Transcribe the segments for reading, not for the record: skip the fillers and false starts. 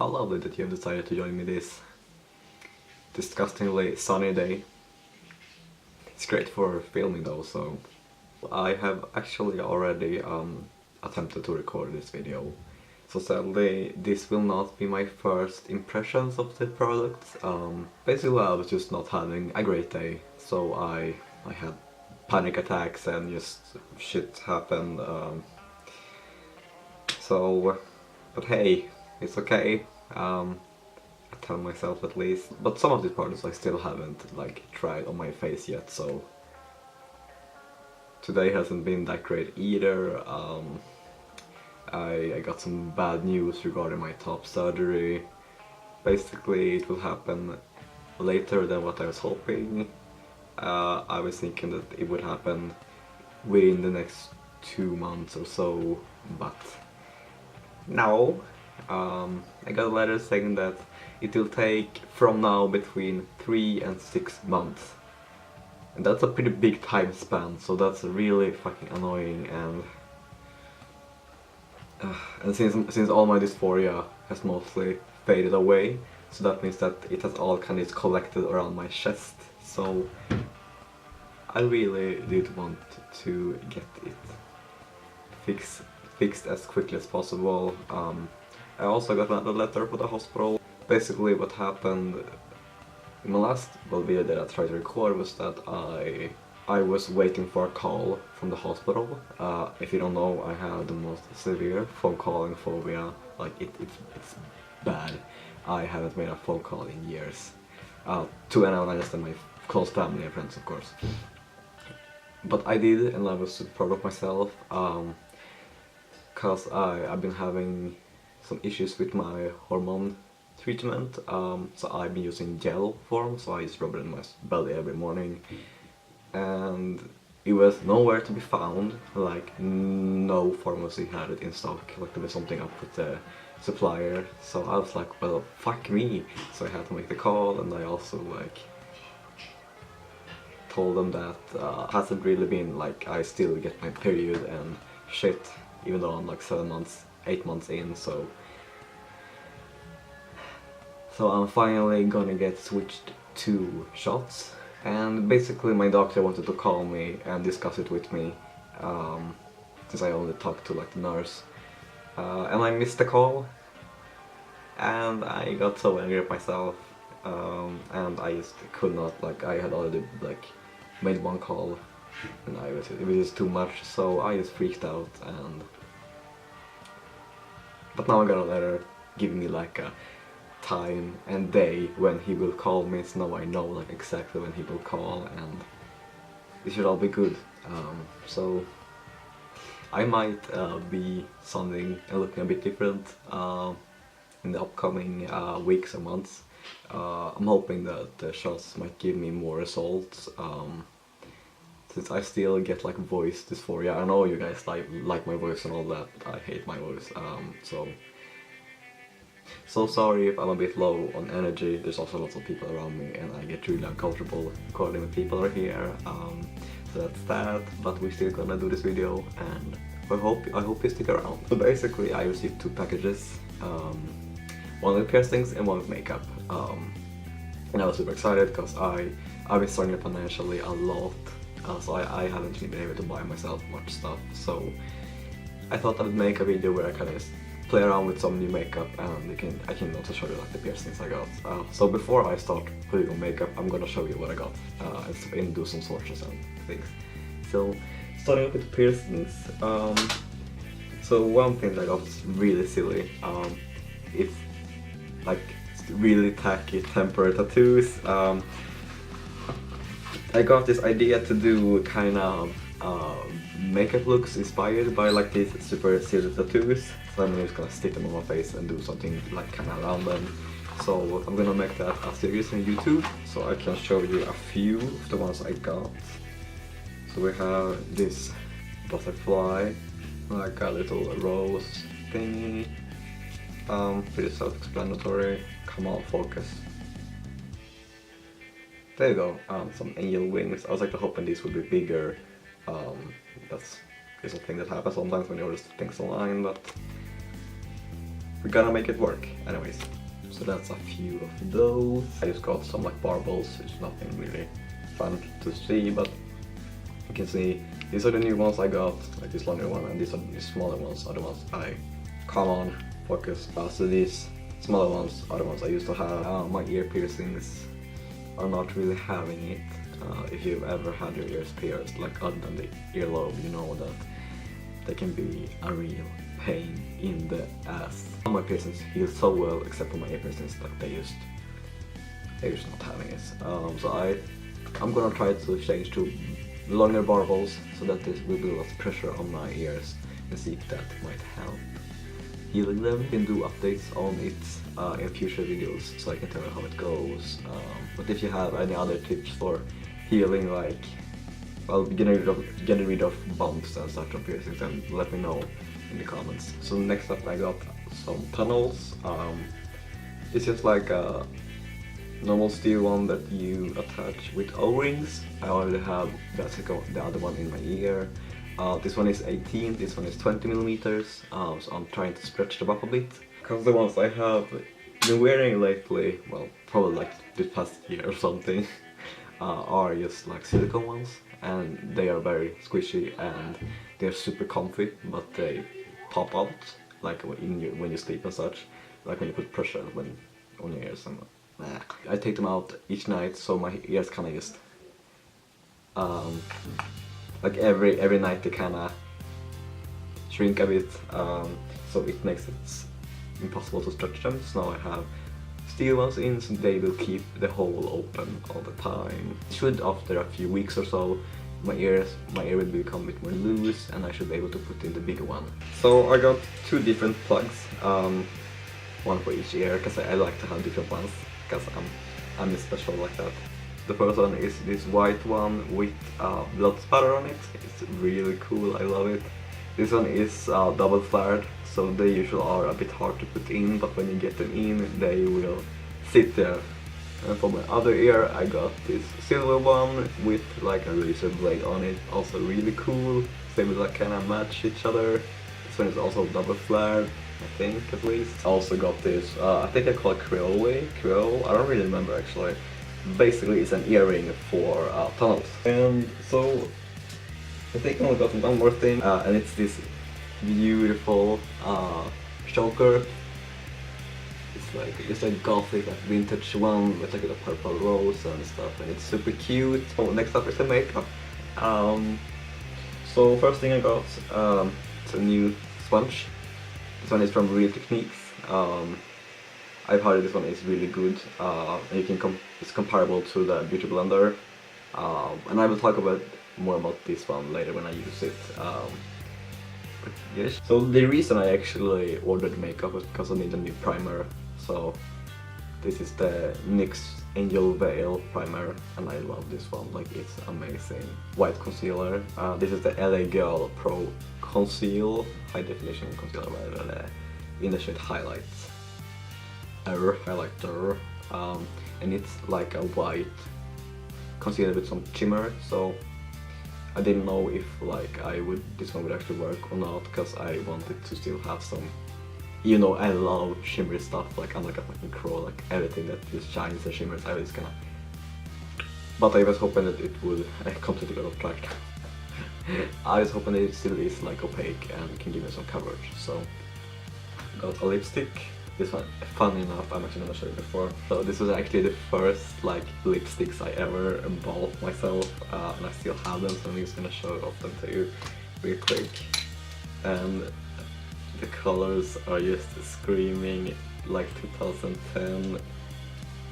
How lovely that you have decided to join me this disgustingly sunny day. It's great for filming though, so I have actually already attempted to record this video. So sadly, this will not be my first impressions of the product. Basically, I was just not having a great day, so I had panic attacks and just shit happened. But hey, it's okay. I tell myself at least. But some of these products I still haven't tried on my face yet, so today hasn't been that great either. I got some bad news regarding my top surgery. Basically, it will happen later than what I was hoping. I was thinking that it would happen within the next 2 months or so, but no. I got a letter saying that it will take from now between 3 and 6 months. And that's a pretty big time span, so that's really fucking annoying. And since all my dysphoria has mostly faded away, so that means that it has all kind of collected around my chest, so I really did want to get it fixed as quickly as possible. I also got another letter from the hospital. Basically what happened in my last video that I tried to record was that I was waiting for a call from the hospital. If you don't know, I have the most severe phone calling phobia. It's bad. I haven't made a phone call in years. To anyone other than my close family and friends, of course. But I did, and I was super proud of myself. Cause I've been having some issues with my hormone treatment. So I've been using gel form, so I just rub it in my belly every morning. And it was nowhere to be found, like no pharmacy had it in stock, like there was something up with the supplier. So I was like, well, fuck me. So I had to make the call, and I also told them that hasn't really been I still get my period and shit, even though I'm 8 months in, so I'm finally gonna get switched to shots. And basically my doctor wanted to call me and discuss it with me, since I only talked to the nurse, and I missed the call, and I got so angry at myself, and I just could not, I had already made one call, and it was just too much, so I just freaked out. But now I got a letter giving me a time and day when he will call me, so now I know exactly when he will call, and it should all be good. So I might be sounding and looking a bit different in the upcoming weeks or months. I'm hoping that the shots might give me more results, since I still get voice dysphoria. I know you guys like my voice and all that, I hate my voice, so sorry if I'm a bit low on energy. There's also lots of people around me and I get really uncomfortable recording when people are here, so that's that, but we're still gonna do this video, and I hope you stick around. So basically I received 2 packages, one with piercings and one with makeup, and I was super excited because I've been struggling financially a lot, so I haven't really been able to buy myself much stuff, so I thought I would make a video where I kind of play around with some new makeup, and I can also show you the piercings I got. So before I start putting on makeup, I'm gonna show you what I got, and do some swatches and things. So starting up with piercings, so one thing that I got was really silly. It's really tacky temporary tattoos. I got this idea to do kind of makeup looks inspired by these super silly tattoos, so I'm just gonna stick them on my face and do something kind of around them. So I'm gonna make that a series on YouTube, so I can show you a few of the ones I got. So we have this butterfly, a little rose thingy, pretty self-explanatory. Come on, focus. There you go, some angel wings. I was hoping these would be bigger. That's a thing that happens sometimes when you order things online, but we're gonna make it work anyways. So that's a few of those. I just got some like barbels, it's nothing really fun to see, but you can see these are the new ones I got, like this longer one, and these are the smaller ones are the ones I, come on, focus. So these smaller ones are the ones I used to have. My ear piercings are not really having it. If you've ever had your ears pierced, like other than the earlobe, you know that they can be a real pain in the ass. My piercings heal so well, except for my ear piercings, that they're just not having it. So I'm gonna try to change to longer barbels so that this will be less pressure on my ears and see if that might help healing them. I can do updates on it in future videos so I can tell you how it goes. But if you have any other tips for healing, like, well, getting rid of bumps and such on piercings, then let me know in the comments. So next up I got some tunnels. It's just like a normal steel one that you attach with O-rings. I already have the other one in my ear. This one is 18, this one is 20 millimeters. So I'm trying to stretch them up a bit. Because the ones I have been wearing lately, well, probably like this past year or something, are just like silicone ones, and they are very squishy and they're super comfy, but they pop out like when you sleep and such, like when you put pressure on your ears. And I take them out each night, so my ears kind of just like every night they kind of shrink a bit, so it makes it impossible to stretch them. So now I have steel ones in, so they will keep the hole open all the time. It should, after a few weeks or so, my ear will become a bit more loose and I should be able to put in the bigger one. So I got two different plugs, one for each ear, because I like to have different ones, because I'm special like that. The first one is this white one with blood spatter on it. It's really cool, I love it. This one is double flared, so they usually are a bit hard to put in, but when you get them in, they will sit there. And for my other ear, I got this silver one with like a razor blade on it, also really cool. They will like kind of match each other. This one is also double flared, I think, at least. I also got this, I think I call it Creole, I don't really remember actually. Basically it's an earring for tunnels. And so I think I only got one more thing, and it's this beautiful choker. It's like gothic, like vintage one with like a purple rose and stuff, and it's super cute. So next up is the makeup. So first thing I got, it's a new sponge. This one is from Real Techniques. I've heard this one is really good, and you can it's comparable to the Beauty Blender, and I will talk more about this one later when I use it. But yes. So the reason I actually ordered makeup was because I need a new primer. So this is the NYX Angel Veil primer, and I love this one, like it's amazing. White concealer. This is the LA Girl Pro Conceal High Definition Concealer in the shade Highlights. Highlighter. And it's like a white concealer with some shimmer, so I didn't know if like this one would actually work or not, because I wanted to still have some, you know, I love shimmery stuff, like I'm like a fucking crow, like everything that just shines and shimmers, I was gonna. But I was hoping that it would, I completely got off track. I was hoping that it still is like opaque and can give me some coverage, so got a lipstick. This one, funny enough, I'm actually gonna show you before. So this was actually the first like lipsticks I ever bought myself, and I still have them, so I'm just gonna show off them to you real quick. And the colors are just screaming like 2010,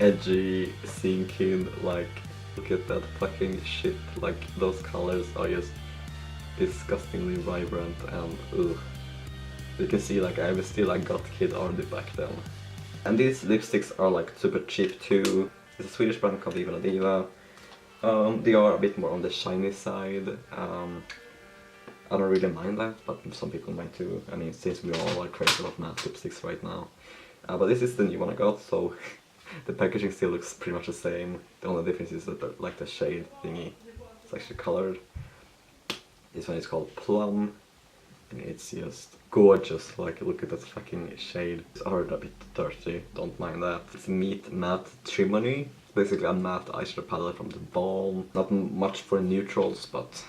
edgy, scene kid, like look at that fucking shit, like those colors are just disgustingly vibrant and ugh. You can see like I was still a goth kid already back then. And these lipsticks are like super cheap too. It's a Swedish brand called Viva La Diva. They are a bit more on the shiny side. I don't really mind that, but some people might too. I mean, since we all are crazy about matte lipsticks right now. But this is the new one I got, so the packaging still looks pretty much the same. The only difference is that like the shade thingy, it's actually colored. This one is called Plum. and it's just gorgeous. Like, look at that fucking shade. It's already a bit dirty, don't mind that. It's Meat Matte Trimony. Basically a matte eyeshadow palette from the Balm. Not much for neutrals, but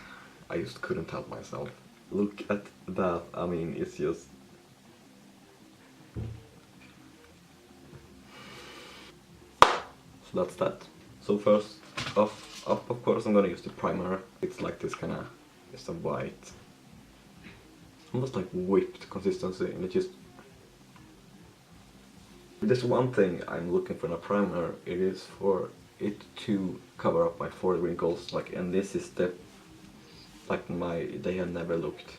I just couldn't help myself. Look at that, I mean, it's just... So that's that. So first off, of course, I'm gonna use the primer. It's like this kind of, just a white, almost like whipped consistency, and it just... There's one thing I'm looking for in a primer. It is for it to cover up my forehead wrinkles, like, and this is the, like, they have never looked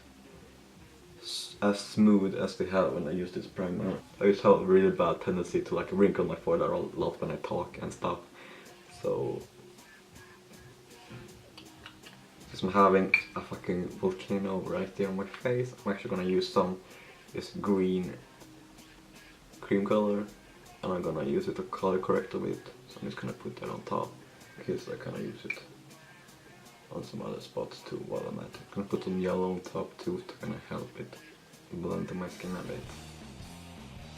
as smooth as they have when I use this primer. I just have a really bad tendency to like wrinkle my forehead a lot when I talk and stuff. So since I'm having a fucking volcano right there on my face, I'm actually gonna use this green cream color, and I'm gonna use it to color correct a bit. So I'm just gonna put that on top, because I kinda use it on some other spots too while I'm at it. I'm gonna put some yellow on top too to kinda help it blend to my skin a bit.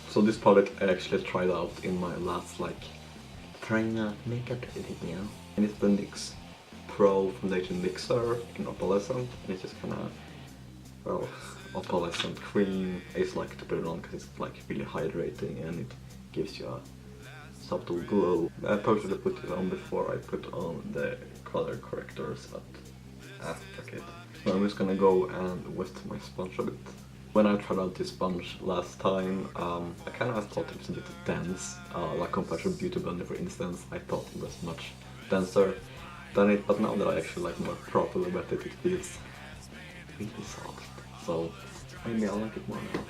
So this product I actually tried out in my last like trying out makeup video, and it's the NYX Pro Foundation Mixer in Opalescent, and it's just kinda, well, opalescent cream. I just like to put it on because it's like really hydrating and it gives you a subtle glow. I probably put it on before I put on the color correctors, but fuck it. So I'm just gonna go and wet my sponge a bit. When I tried out this sponge last time, I kind of thought it was a bit dense, like compared to Beauty Blender for instance. I thought it was much denser than it, but now that I actually like more properly wet it, it feels really soft. So maybe I like it more now.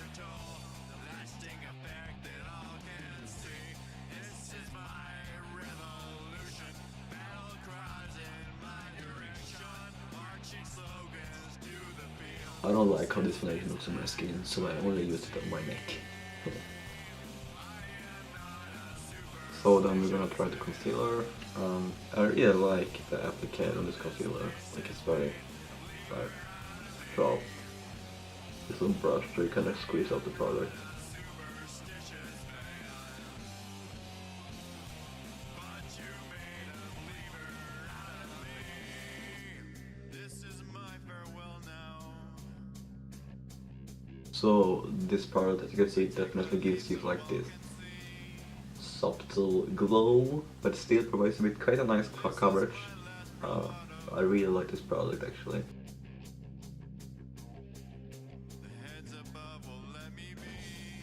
I don't like how this foundation looks on my skin, so I only use it on my neck. So then we're gonna try the concealer. I really like the applique on this concealer. Like, it's very soft. It's a brush, so you kind of squeeze out the product. So this product, as you can see, definitely gives you like this subtle glow, but still provides you with quite a nice coverage. I really like this product actually.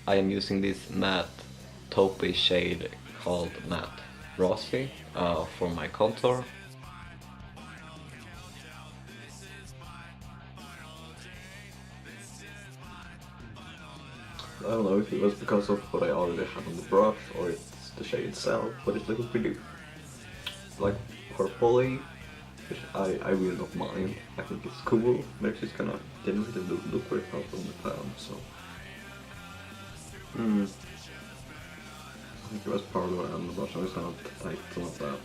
I am using this matte taupey shade called Matte Rosy for my contour. I don't know if it was because of what I already had on the brush or it's the shade itself, but it's looking pretty like purpley, which I really don't mind. I think it's cool, but it's just kind of didn't really look very purple on the pan, so... I think it was probably on the brush. I'm just gonna take some of that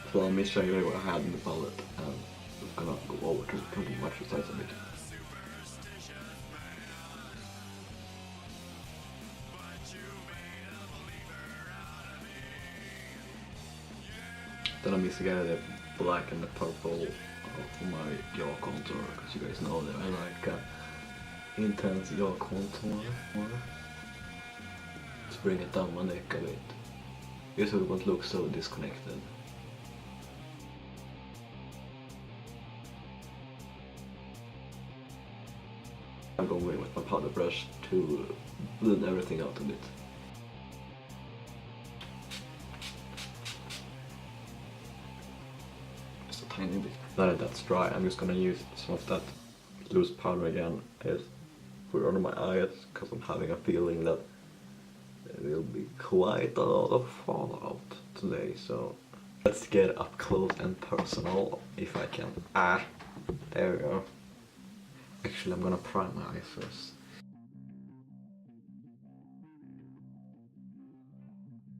plummy shade I had in the palette and I'm just gonna go over to the match the size a bit. Then I'm mixing together the black and the purple for my jaw contour, because you guys know that I like intense jaw contour. Just bring it down my neck a bit, just so it won't look so disconnected. I'm going in with my powder brush to blend everything out a bit. Just a tiny bit. Now that that's dry, I'm just gonna use some of that loose powder again. I just put it under my eyes because I'm having a feeling that there will be quite a lot of fallout today. So let's get up close and personal if I can. There we go. Actually, I'm gonna prime my eyes first.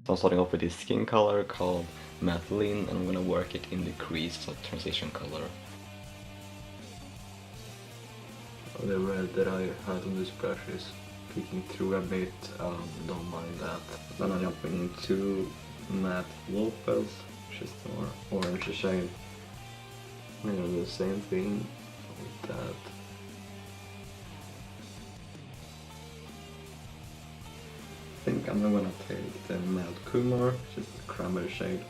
So I'm starting off with this skin color called Methylene, and I'm gonna work it in the crease of transition color. The red that I had on this brush is peeking through a bit, don't mind that. Then I'm jumping into matte Wolfels, which is the more orange shade. I'm gonna do the same thing with that. I think I'm gonna take the matte Kumar, which is the cranberry shade.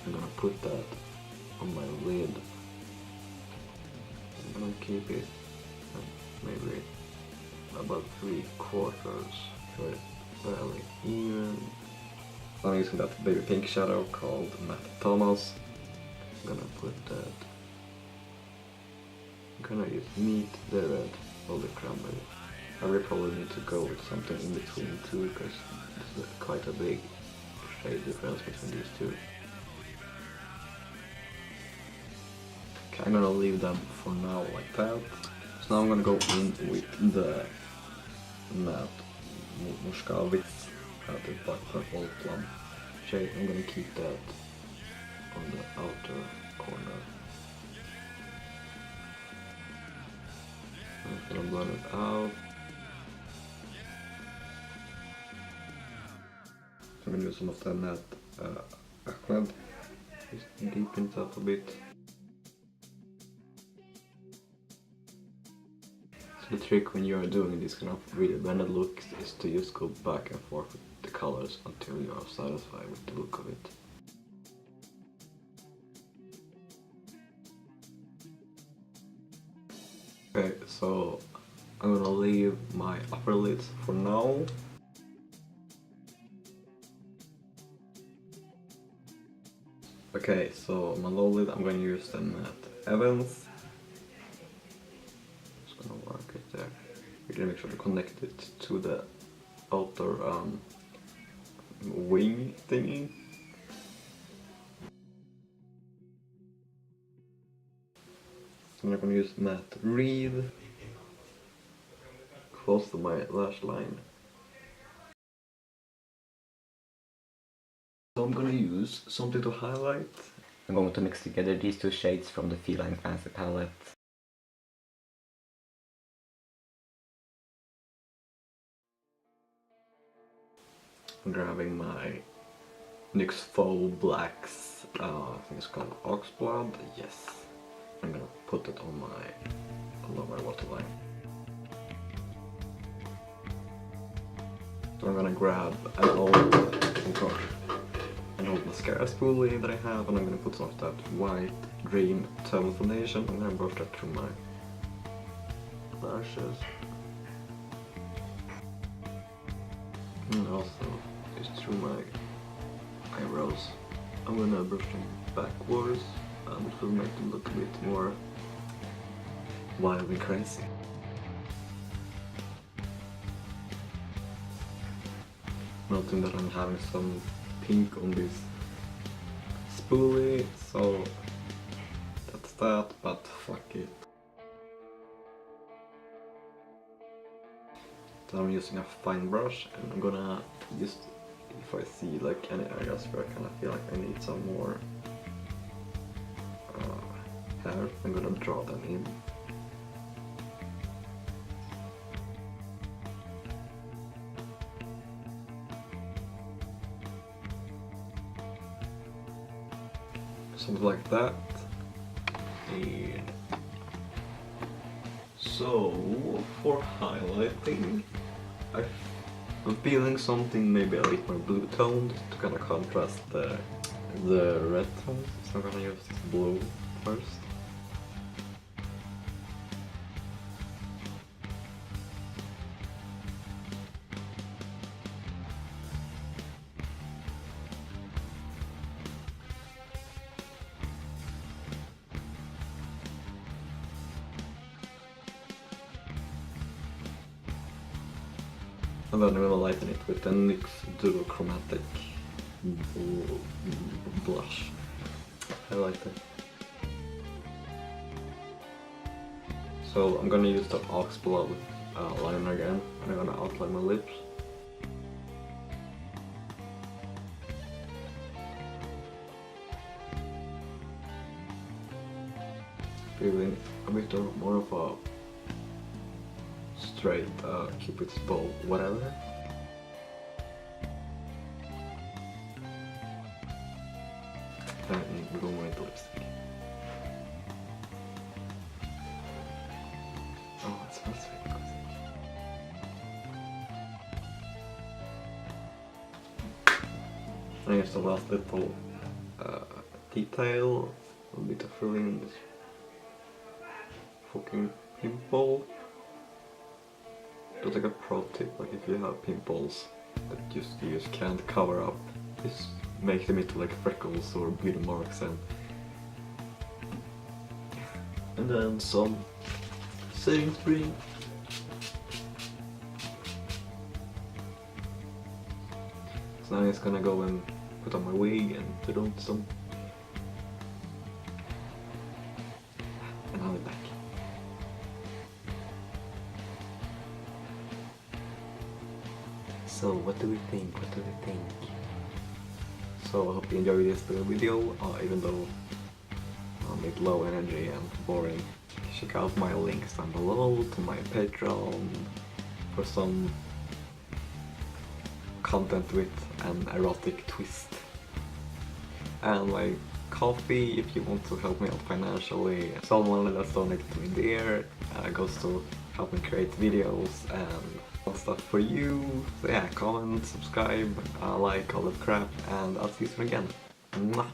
I'm gonna put that on my lid. I'm gonna keep it maybe about 3/4 so it's fairly even. I'm using that baby pink shadow called Matte Thomas. I'm gonna put that. I'm gonna use meet the red or the cranberry. I will probably need to go with something in between too, because there's quite a big shade difference between these two. Okay, I'm gonna leave them for now like that. So now I'm gonna go in with the matte Muscovitz, the black purple plum shade. I'm gonna keep that on the outer corner. I'm gonna blend it out. I'm gonna use some of the matte Ahmed, just deepen it up a bit. The trick when you are doing this kind of really blended look is to just go back and forth with the colors until you are satisfied with the look of it. Okay, so I'm gonna leave my upper lids for now. Okay, so my lower lid I'm gonna use the matte Evans. Gonna work it there. We're gonna make sure to connect it to the outer wing thingy. I'm gonna use matte Reed close to my lash line. So I'm gonna use something to highlight. I'm going to mix together these two shades from the Feline Fancy palette. I'm grabbing my NYX Faux Blacks, I think it's called Oxblood, yes. I'm gonna put it on my lower waterline. So I'm gonna grab an old mascara spoolie that I have, and I'm gonna put some of that white dream tone foundation. I'm gonna brush that through my lashes. And also just through my eyebrows. I'm gonna brush them backwards, which will make them look a bit more wild and crazy. Noting that I'm having some pink on this spoolie, so that's that, but fuck it. So I'm using a fine brush, and I'm gonna just, if I see like any areas where I kind of feel like I need some more hair, I'm gonna draw them in. Something like that. And so for highlighting, I'm feeling something maybe a bit more blue toned to kind of contrast the red tones. So I'm gonna use this blue first. And then I'm gonna lighten it with the NYX Duochromatic blush highlighter. So I'm gonna use the Oxblood liner again, and I'm gonna outline my lips. Feeling a bit more of a straight Cupid's bow, whatever. And we're going into lipstick. Oh, it smells really good. And here's the last little detail, a bit of fill in this fucking pimple. Just like a pro tip, like if you have pimples that you just can't cover up, just make them into like freckles or beauty marks, and then some setting spray. So now I'm just gonna go and put on my wig and put on some, and I'll be back. So what do we think? What do we think? So I hope you enjoyed this video, even though I'm a bit low energy and boring. Check out my links down below to my Patreon for some content with an erotic twist. And my coffee, if you want to help me out financially. Someone that's donated to me there goes to help me create videos and stuff for you. So yeah, comment, subscribe, like, all that crap, and I'll see you soon again. Mwah.